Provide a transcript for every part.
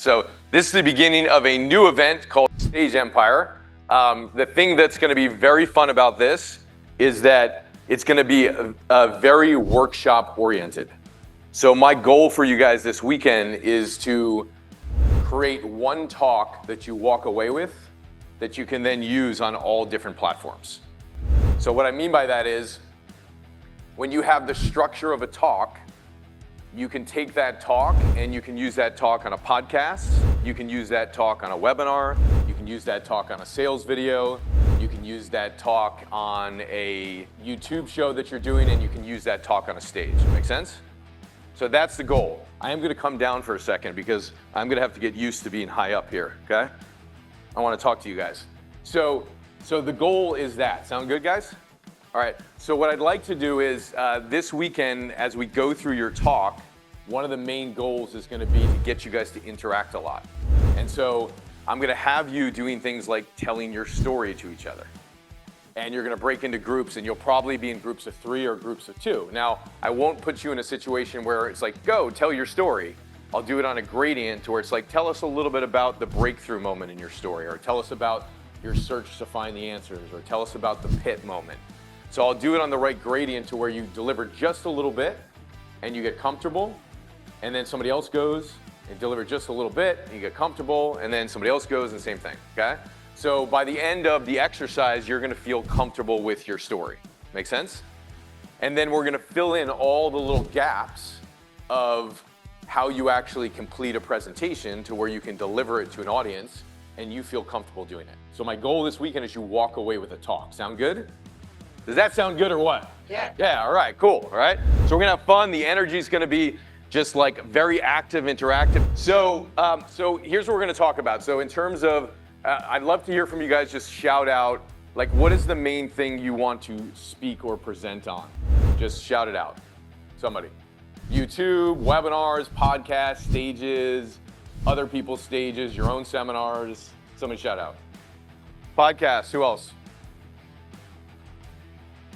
So this is the beginning of a new event called Stage Empire. The thing that's going to be very fun about this is that it's going to be very workshop oriented. So my goal for you guys this weekend is to create one talk that you walk away with that you can then use on all different platforms. So what I mean by that is when you have the structure of a talk, you can take that talk and you can use that talk on a podcast, you can use that talk on a webinar, you can use that talk on a sales video, you can use that talk on a YouTube show that you're doing, and you can use that talk on a stage. Make sense? So that's the goal. I am going to come down for a second because I'm going to have to get used to being high up here, okay? I want to talk to you guys. So the goal is that. Sound good, guys? All right, so what I'd like to do is this weekend, as we go through your talk, one of the main goals is going to be to get you guys to interact a lot. And so I'm going to have you doing things like telling your story to each other. And you're going to break into groups, and you'll probably be in groups of 3 or groups of 2. Now, I won't put you in a situation where it's like, go, tell your story. I'll do it on a gradient where it's like, tell us a little bit about the breakthrough moment in your story, or tell us about your search to find the answers, or tell us about the pit moment. So I'll do it on the right gradient to where you deliver just a little bit and you get comfortable, and then somebody else goes and deliver just a little bit and you get comfortable, and then somebody else goes and same thing, okay? So by the end of the exercise, you're gonna feel comfortable with your story. Make sense? And then we're gonna fill in all the little gaps of how you actually complete a presentation to where you can deliver it to an audience and you feel comfortable doing it. So my goal this weekend is you walk away with a talk. Sound good? Does that sound good or what? Yeah. Yeah, all right, cool, all right? So we're gonna have fun. The energy's gonna be just like very active, interactive. So here's what we're gonna talk about. So in terms of, I'd love to hear from you guys, just shout out, like what is the main thing you want to speak or present on? Just shout it out, somebody. YouTube, webinars, podcasts, stages, other people's stages, your own seminars, somebody shout out. Podcasts, who else?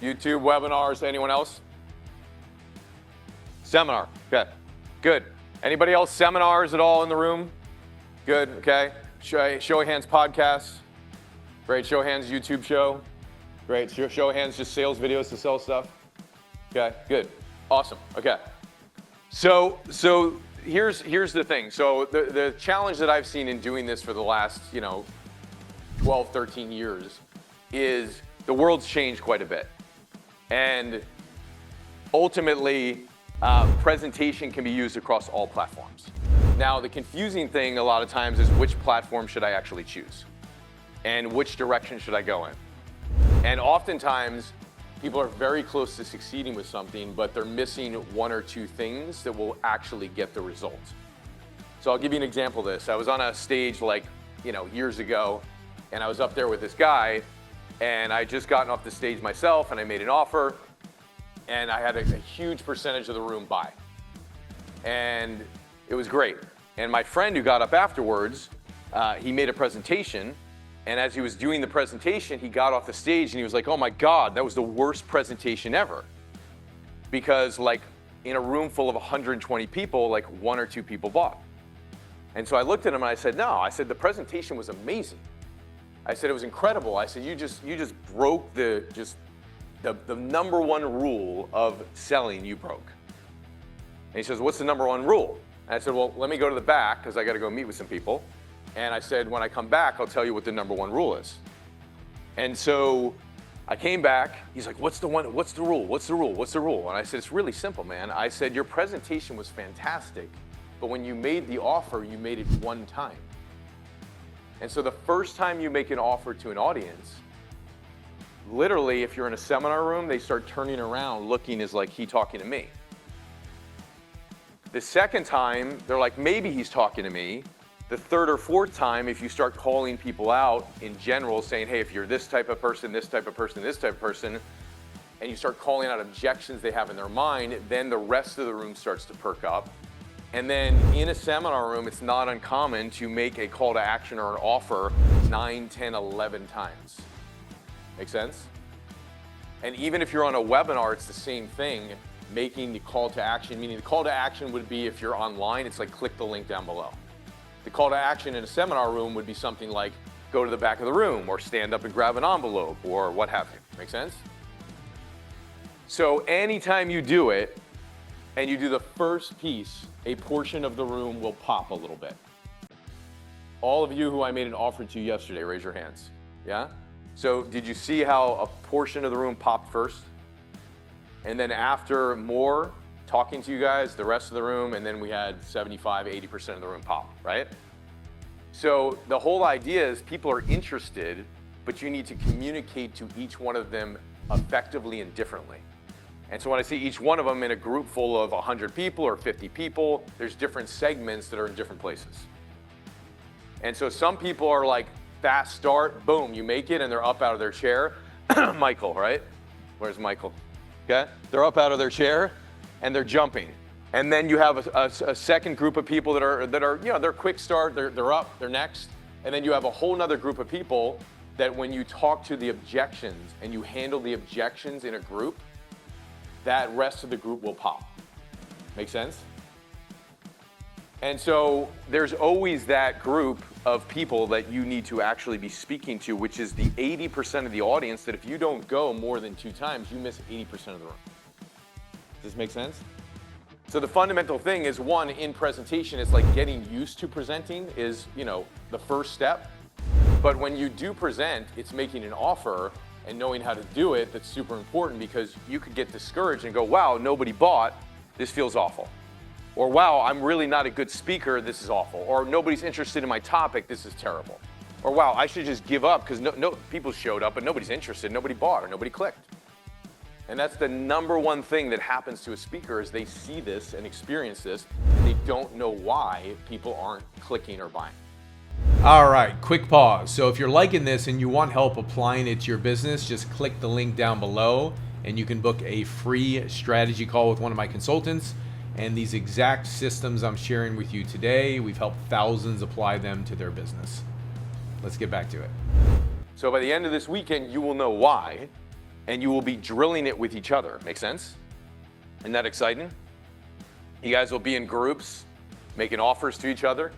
YouTube, webinars, anyone else? Seminar, okay, good. Anybody else seminars at all in the room? Good, okay. Show of hands podcasts. Great, show of hands YouTube show. Great, show of hands just sales videos to sell stuff. Okay, good, awesome, okay. So here's the thing. So the challenge that I've seen in doing this for the last, 12, 13 years is the world's changed quite a bit. And ultimately, presentation can be used across all platforms. Now, the confusing thing a lot of times is which platform should I actually choose? And which direction should I go in? And oftentimes, people are very close to succeeding with something, but they're missing 1 or 2 things that will actually get the result. So I'll give you an example of this. I was on a stage years ago, and I was up there with this guy, and I just gotten off the stage myself, and I made an offer, and I had a huge percentage of the room buy. And it was great. And my friend who got up afterwards, he made a presentation, and as he was doing the presentation, he got off the stage and he was like, oh my God, that was the worst presentation ever. Because in a room full of 120 people, 1 or 2 people bought. And so I looked at him and I said, no, I said, the presentation was amazing. I said, it was incredible. I said, you just broke the number 1 rule of selling, you broke. And he says, what's the number 1 rule? And I said, well, let me go to the back because I got to go meet with some people. And I said, when I come back, I'll tell you what the number 1 rule is. And so I came back. He's like, what's the rule? What's the rule? And I said, it's really simple, man. I said, your presentation was fantastic, but when you made the offer, you made it 1 time. And so the first time you make an offer to an audience, literally, if you're in a seminar room, they start turning around looking as like he talking to me. The second time, they're like, maybe he's talking to me. The third or fourth time, if you start calling people out in general, saying, hey, if you're this type of person, this type of person, this type of person, and you start calling out objections they have in their mind, then the rest of the room starts to perk up. And then in a seminar room, it's not uncommon to make a call to action or an offer 9, 10, 11 times. Make sense? And even if you're on a webinar, it's the same thing, making the call to action, meaning the call to action would be if you're online, it's like click the link down below. The call to action in a seminar room would be something like go to the back of the room or stand up and grab an envelope or what have you. Make sense? So anytime you do it and you do the first piece, a portion of the room will pop a little bit. All of you who I made an offer to yesterday, raise your hands. Yeah? So did you see how a portion of the room popped first? And then after more talking to you guys, the rest of the room, and then we had 75, 80% of the room pop, right? So the whole idea is people are interested, but you need to communicate to each one of them effectively and differently. And so when I see each one of them in a group full of 100 people or 50 people, there's different segments that are in different places. And so some people are like, fast start, boom, you make it, and they're up out of their chair. Michael, right? Where's Michael? Okay, they're up out of their chair, and they're jumping. And then you have a second group of people that are they're quick start, they're up, they're next. And then you have a whole nother group of people that when you talk to the objections and you handle the objections in a group, that rest of the group will pop. Make sense? And so there's always that group of people that you need to actually be speaking to, which is the 80% of the audience that if you don't go more than 2 times, you miss 80% of the room. Does this make sense? So the fundamental thing is, one, in presentation, it's like getting used to presenting is, the first step. But when you do present, it's making an offer and knowing how to do it that's super important, because you could get discouraged and go, wow, nobody bought, this feels awful. Or wow, I'm really not a good speaker, this is awful. Or nobody's interested in my topic, this is terrible. Or wow, I should just give up because no people showed up, but nobody's interested, nobody bought, or nobody clicked. And that's the number one thing that happens to a speaker is they see this and experience this, and they don't know why people aren't clicking or buying. All right, quick pause. So if you're liking this and you want help applying it to your business, just click the link down below and you can book a free strategy call with one of my consultants. And these exact systems I'm sharing with you today, we've helped thousands apply them to their business. Let's get back to it. So by the end of this weekend, you will know why, and you will be drilling it with each other. Make sense? Isn't that exciting? You guys will be in groups, making offers to each other,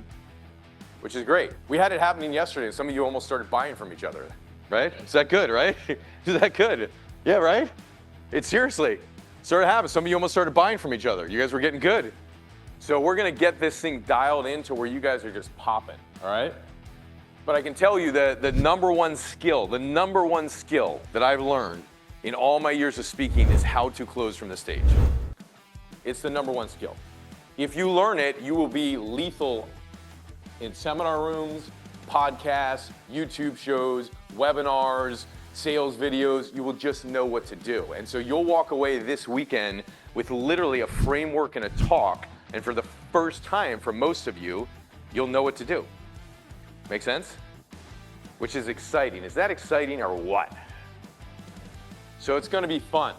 which is great. We had it happening yesterday, and some of you almost started buying from each other, right? Is that good, right? Is that good? Yeah, right? It's seriously. Started happening. Some of you almost started buying from each other. You guys were getting good. So we're gonna get this thing dialed into where you guys are just popping, all right? But I can tell you that the number one skill that I've learned in all my years of speaking is how to close from the stage. It's the number one skill. If you learn it, you will be lethal in seminar rooms, podcasts, YouTube shows, webinars, sales videos. You will just know what to do. And so you'll walk away this weekend with literally a framework and a talk. And for the first time, for most of you, you'll know what to do. Make sense? Which is exciting. Is that exciting or what? So it's going to be fun.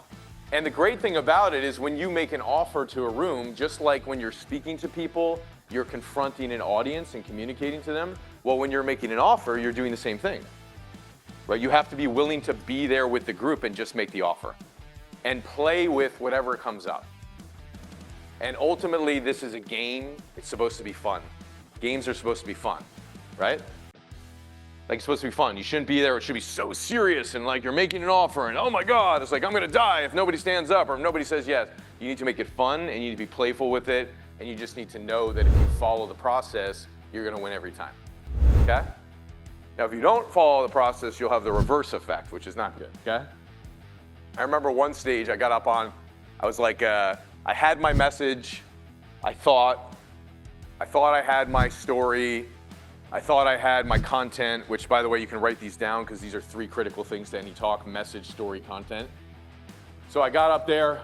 And the great thing about it is when you make an offer to a room, just like when you're speaking to people, you're confronting an audience and communicating to them. Well, when you're making an offer, you're doing the same thing. Right? You have to be willing to be there with the group and just make the offer and play with whatever comes up. And ultimately, this is a game. It's supposed to be fun. Games are supposed to be fun, right? Like, it's supposed to be fun. You shouldn't be there. It should be so serious and like you're making an offer and oh my God, it's like I'm gonna die if nobody stands up or if nobody says yes. You need to make it fun and you need to be playful with it, and you just need to know that if you follow the process, you're gonna win every time, okay? Now, if you don't follow the process, you'll have the reverse effect, which is not good, okay? I remember one stage I got up on, I was like, I had my message, I thought I had my story, I thought I had my content, which by the way, you can write these down because these are 3 critical things to any talk: message, story, content. So I got up there,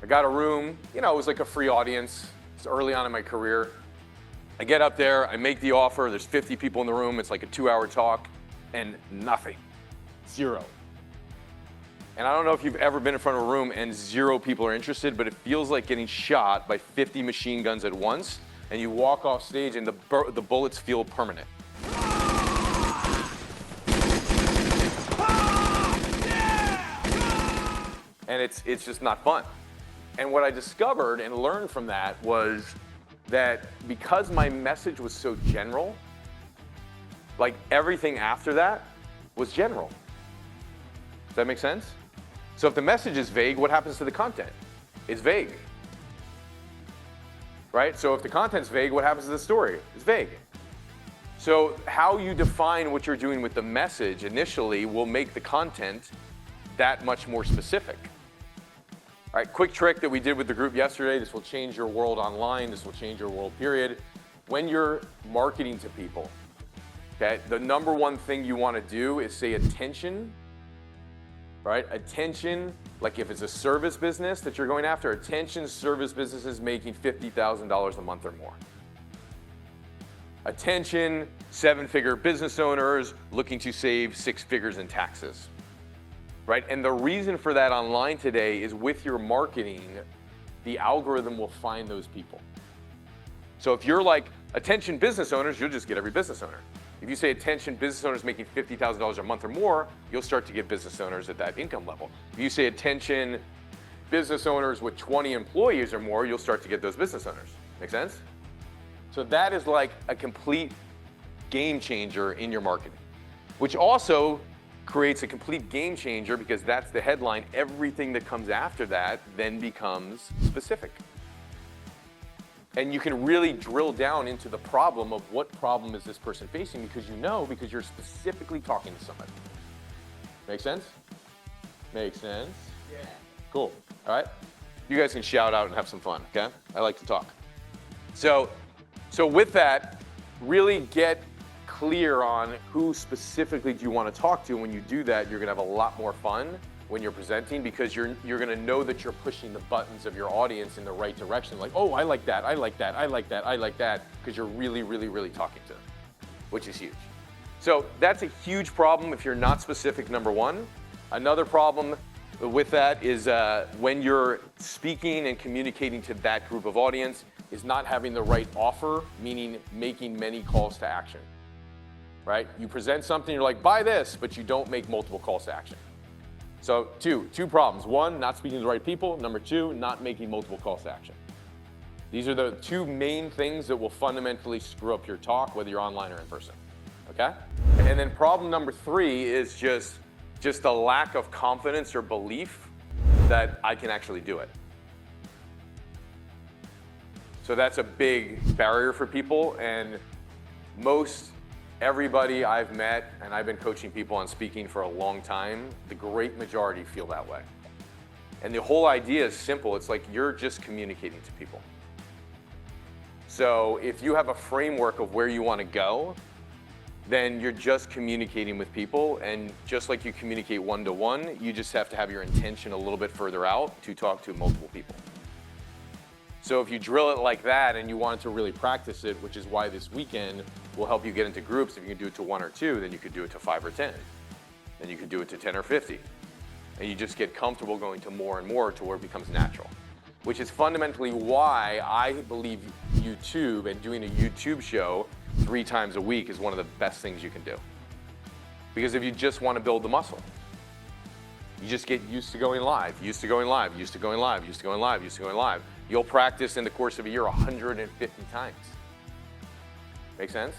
I got a room, it was like a free audience. It's early on in my career. I get up there, I make the offer, there's 50 people in the room, it's like a 2-hour talk, and nothing, 0. And I don't know if you've ever been in front of a room and 0 people are interested, but it feels like getting shot by 50 machine guns at once, and you walk off stage and the bullets feel permanent. And it's just not fun. And what I discovered and learned from that was that because my message was so general, like everything after that was general. Does that make sense? So if the message is vague, what happens to the content? It's vague. Right? So if the content's vague, what happens to the story? It's vague. So how you define what you're doing with the message initially will make the content that much more specific. All right, quick trick that we did with the group yesterday. This will change your world online. This will change your world, period. When you're marketing to people, okay, the number one thing you want to do is say attention, right? Attention, like if it's a service business that you're going after, attention service businesses making $50,000 a month or more. Attention, 7-figure business owners looking to save 6 figures in taxes. Right? And the reason for that online today is with your marketing, the algorithm will find those people. So if you're like attention business owners, you'll just get every business owner. If you say attention business owners making $50,000 a month or more, you'll start to get business owners at that income level. If you say attention business owners with 20 employees or more, you'll start to get those business owners. Make sense? So that is like a complete game changer in your marketing, which also creates a complete game changer because that's the headline. Everything that comes after that then becomes specific. And you can really drill down into the problem of what problem is this person facing because you're specifically talking to somebody. Make sense? Make sense? Yeah. Cool. All right. You guys can shout out and have some fun, okay? I like to talk. So with that, really get clear on who specifically do you want to talk to. When you do that, you're going to have a lot more fun when you're presenting because you're going to know that you're pushing the buttons of your audience in the right direction. Like, oh, I like that, I like that, I like that, I like that, because you're really, really, really talking to them, which is huge. So that's a huge problem if you're not specific, number one. Another problem with that is when you're speaking and communicating to that group of audience is not having the right offer, meaning making many calls to action. Right? You present something, you're like, buy this, but you don't make multiple calls to action. So two problems. One, not speaking to the right people. Number two, not making multiple calls to action. These are the two main things that will fundamentally screw up your talk, whether you're online or in person, okay? And then problem number three is just a lack of confidence or belief that I can actually do it. So that's a big barrier for people, and everybody I've met, and I've been coaching people on speaking for a long time, the great majority feel that way. And the whole idea is simple. It's like you're just communicating to people. So if you have a framework of where you want to go, then you're just communicating with people. And just like you communicate one-to-one, you just have to have your intention a little bit further out to talk to multiple people. So if you drill it like that and you want to really practice it, which is why this weekend will help you get into groups. If you can do it to 1 or 2, then you could do it to 5 or 10. Then you could do it to 10 or 50. And you just get comfortable going to more and more to where it becomes natural, which is fundamentally why I believe YouTube and doing a YouTube show 3 times a week is one of the best things you can do. Because if you just want to build the muscle, you just get used to going live, used to going live, used to going live, used to going live, used to going live. You'll practice in the course of a year 150 times. Make sense?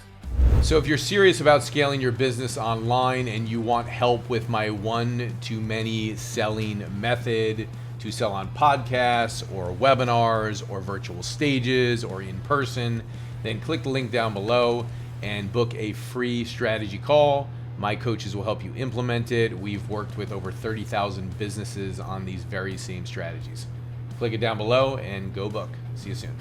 So if you're serious about scaling your business online and you want help with my one-to-many selling method to sell on podcasts or webinars or virtual stages or in person, then click the link down below and book a free strategy call. My coaches will help you implement it. We've worked with over 30,000 businesses on these very same strategies. Click it down below and go book. See you soon.